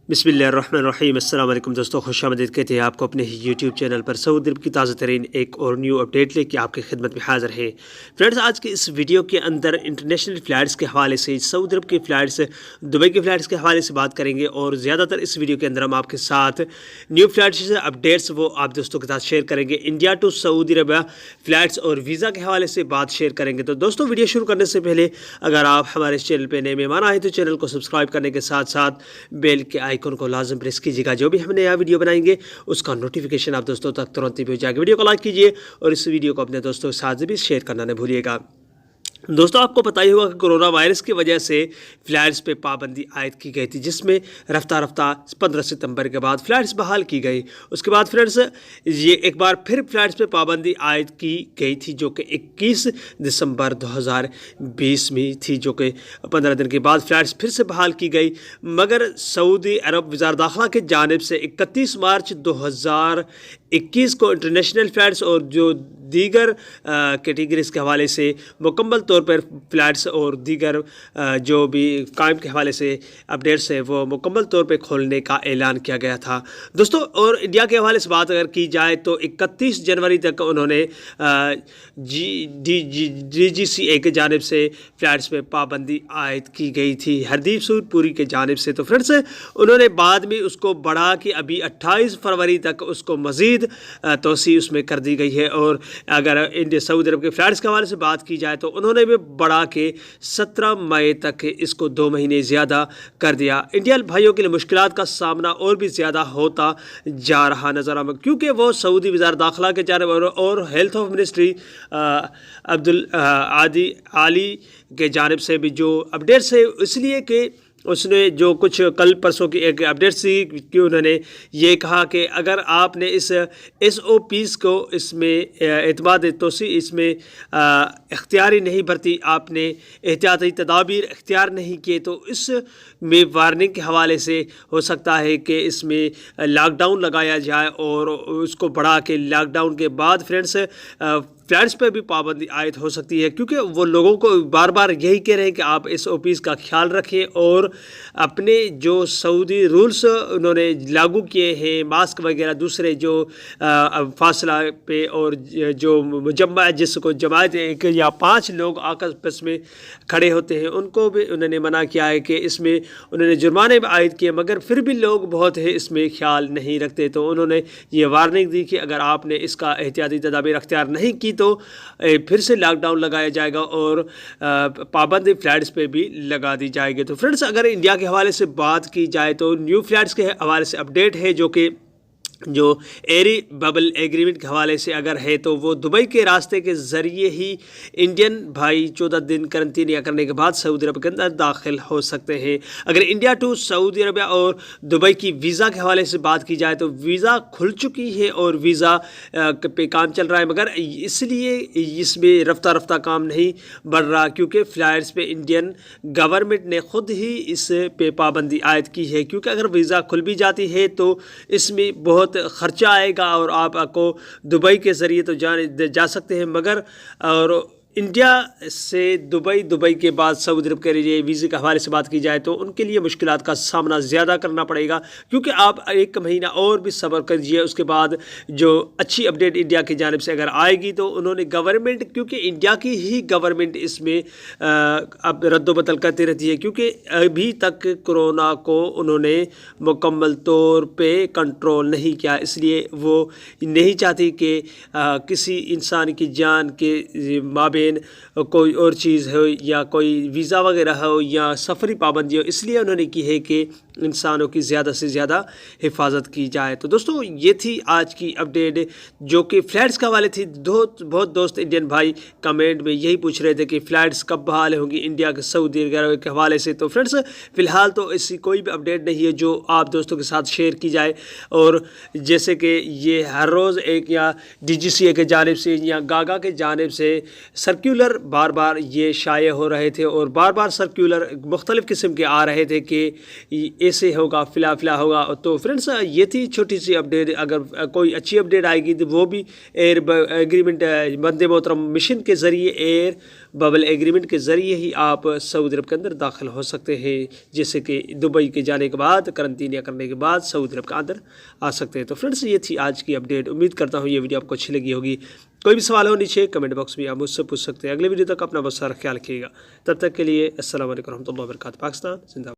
बिस्मिल्लाहिर्रहमानिर्रहीम। अस्सलाम वालेकुम दोस्तों, खुश आमदीद कहते हैं आपको अपने ही यूट्यूब चैनल पर। सऊदी अरब की ताज़ा तरीन एक और न्यू अपडेट लेके आपकी खिदमत में हाज़िर है। फ्रेंड्स, आज के इस वीडियो के अंदर इंटरनेशनल फ़्लाइट्स के हवाले से, सऊदी अरब की फ़्लाइट्स, दुबई की फ़्लाइट्स के हवाले से बात करेंगे और ज़्यादातर इस वीडियो के अंदर हम आपके साथ न्यू फ़्लाइट्स से अपडेट्स वो आप दोस्तों के साथ शेयर करेंगे। India to Saudi Arab flights और वीज़ा के हवाले से बात शेयर करेंगे। तो दोस्तों, वीडियो शुरू करने से पहले अगर आप हमारे इस चैनल पर नए मेहमान आए तो चैनल को सब्सक्राइब करने के साथ साथ बेल के आइकन को लाजम प्रेस कीजिएगा। जो भी हम नया वीडियो बनाएंगे उसका नोटिफिकेशन आप दोस्तों तक तुरंत ही पहुंच जाएगा। वीडियो को लाइक कीजिए और इस वीडियो को अपने दोस्तों के साथ भी शेयर करना न भूलिएगा। दोस्तों, आपको पता ही होगा कि कोरोना वायरस की वजह से फ़्लाइट्स पे पाबंदी आयद की गई थी, जिसमें रफ्ता 15 सितंबर के बाद फ़्लाइट्स बहाल की गई। उसके बाद फ्रेंड्स, ये एक बार फिर फ़्लाइट्स पे पाबंदी आयद की गई थी, जो कि 21 दिसंबर 2020 में थी, जो कि 15 दिन के बाद फ़्लाइट्स फिर से बहाल की गई। मगर सऊदी अरब वज़ारत दाखिला की जानिब से 31 मार्च 2021 को इंटरनेशनल फ़्लाइट्स और जो दीगर कैटेगरीज़ के हवाले से मुकम्मल तौर पर फ़्लाइट्स और दीगर जो भी कायम के हवाले से अपडेट्स है वो मुकम्मल तौर पर खोलने का ऐलान किया गया था दोस्तों। और इंडिया के हवाले से बात अगर की जाए तो 31 जनवरी तक उन्होंने DGCA की जानिब से फ़्लाइट्स पे पाबंदी आयद की गई थी, हरदीप सिंह पुरी के जानिब से। तो फ्रेंड्स, उन्होंने बाद में उसको बढ़ा कि अभी 28 फरवरी तक उसको मज़ीद तोसी उसमें कर दी गई है। और अगर इंडिया सऊदी अरब के फ़्लाइट्स के हवाले से बात की जाए तो उन्होंने भी बढ़ा के 17 मई तक इसको 2 महीने ज़्यादा कर दिया। इंडियन भाइयों के लिए मुश्किलात का सामना और भी ज़्यादा होता जा रहा नज़र आ, क्योंकि वो सऊदी वज़ारत दाखिला के जानिब और हेल्थ ऑफ मिनिस्ट्री अब्दुल आली के जानिब से भी जो अपडेट्स है, इसलिए कि उसने जो कुछ कल परसों की एक अपडेट थी कि उन्होंने ये कहा कि अगर आपने इस SOPs को इसमें एतमाद तोसी इसमें इख्तियारी नहीं बरती, आपने एहतियाती तदाबीर इख्तियार नहीं किए, तो इसमें वार्निंग के हवाले से हो सकता है कि इसमें लॉकडाउन लगाया जाए और उसको बढ़ा के लॉकडाउन के बाद फ्रेंड्स फ़्लाइट्स पर भी पाबंदी आयद हो सकती है। क्योंकि वो लोगों को बार बार यही कह रहे हैं कि आप SOPs का ख्याल रखें और अपने जो सऊदी रूल्स उन्होंने लागू किए हैं, मास्क वगैरह, दूसरे जो फासला पे और जो मुजम्मा जिसको जमात 1 या 5 लोग आपस में खड़े होते हैं उनको भी उन्होंने मना किया है कि इसमें उन्होंने जुर्माने भी आयद किए, मगर फिर भी लोग बहुत है इसमें ख्याल नहीं रखते। तो उन्होंने ये वार्निंग दी कि अगर आपने इसका एहतियाती तदाबीर अख्तियार नहीं की तो फिर से लॉकडाउन लगाया जाएगा और पाबंदी फ़्लाइट्स पे भी लगा दी जाएगी। तो फ्रेंड्स, अगर इंडिया के हवाले से बात की जाए तो न्यू फ़्लाइट्स के हवाले से अपडेट है, जो एरी बबल एग्रीमेंट के हवाले से अगर है तो वो दुबई के रास्ते के ज़रिए ही इंडियन भाई 14 दिन करंटीनिया करने के बाद सऊदी अरब के अंदर दाखिल हो सकते हैं। अगर इंडिया टू सऊदी अरब और दुबई की वीज़ा के हवाले से बात की जाए तो वीज़ा खुल चुकी है और वीज़ा पे काम चल रहा है, मगर इसलिए इसमें रफ्ता काम नहीं बढ़ रहा क्योंकि फ़्लाइट्स पे इंडियन गवर्नमेंट ने ख़ुद ही इस पे पाबंदी आयद की है। क्योंकि अगर वीज़ा खुल भी जाती है तो इसमें बहुत ख़र्चा आएगा और आपको दुबई के ज़रिए तो जा सकते हैं, मगर और इंडिया से दुबई के बाद सऊदी अरब के लिए वीज़े के हवाले से बात की जाए तो उनके लिए मुश्किलात का सामना ज़्यादा करना पड़ेगा। क्योंकि आप 1 महीना और भी सब्र कीजिए, उसके बाद जो अच्छी अपडेट इंडिया की जानिब से अगर आएगी तो उन्होंने गवर्नमेंट, क्योंकि इंडिया की ही गवर्नमेंट इसमें अब रद्दोबदल करती रहती है, क्योंकि अभी तक कोरोना को उन्होंने मुकम्मल तौर पर कंट्रोल नहीं किया, इसलिए वो नहीं चाहती कि किसी इंसान की जान के माबेन कोई और चीज़ हो या कोई वीज़ा वगैरह हो या सफरी पाबंदी हो, इसलिए उन्होंने की है कि इंसानों की ज़्यादा से ज़्यादा हिफाजत की जाए। तो दोस्तों, ये थी आज की अपडेट जो कि फ़्लाइट्स के हवाले थी। बहुत दोस्त इंडियन भाई कमेंट में यही पूछ रहे थे कि फ़्लाइट्स कब बहाल होंगी इंडिया के सऊदी अरब के हवाले से। तो फ्रेंड्स, फ़िलहाल तो ऐसी कोई भी अपडेट नहीं है जो आप दोस्तों के साथ शेयर की जाए। और जैसे कि ये हर रोज़ एक या DGCA के जानिब से या गागा के जानिब से सर्कुलर बार बार ये शाये हो रहे थे और बार बार सर्कुलर मुख्तलिफ़ किस्म के आ रहे थे कि ایسے ہوگا فلا ہوگا. تو فرینڈس یہ تھی چھوٹی سی اپڈیٹ. اگر کوئی اچھی اپڈیٹ آئے گی تو وہ بھی ایئر ایگریمنٹ بندے محترم مشن کے ذریعے ایئر ببل ایگریمنٹ کے ذریعے ہی آپ سعودی عرب کے اندر داخل ہو سکتے ہیں، جیسے کہ دبئی کے جانے کے بعد کرنٹینیا کرنے کے بعد سعودی عرب کے اندر آ سکتے ہیں. تو فرینڈس یہ تھی آج کی اپڈیٹ. امید کرتا ہوں یہ ویڈیو آپ کو اچھی لگی ہوگی. کوئی بھی سوال ہو نیچے کمنٹ باکس میں آپ مجھ سے پوچھ سکتے ہیں. اگلے ویڈیو تک اپنا بہت سارا خیال رکھیے گا. تب تک کے لیے السلام علیکم ورحمۃ اللہ وبرکاتہ. پاکستان زندہ باد.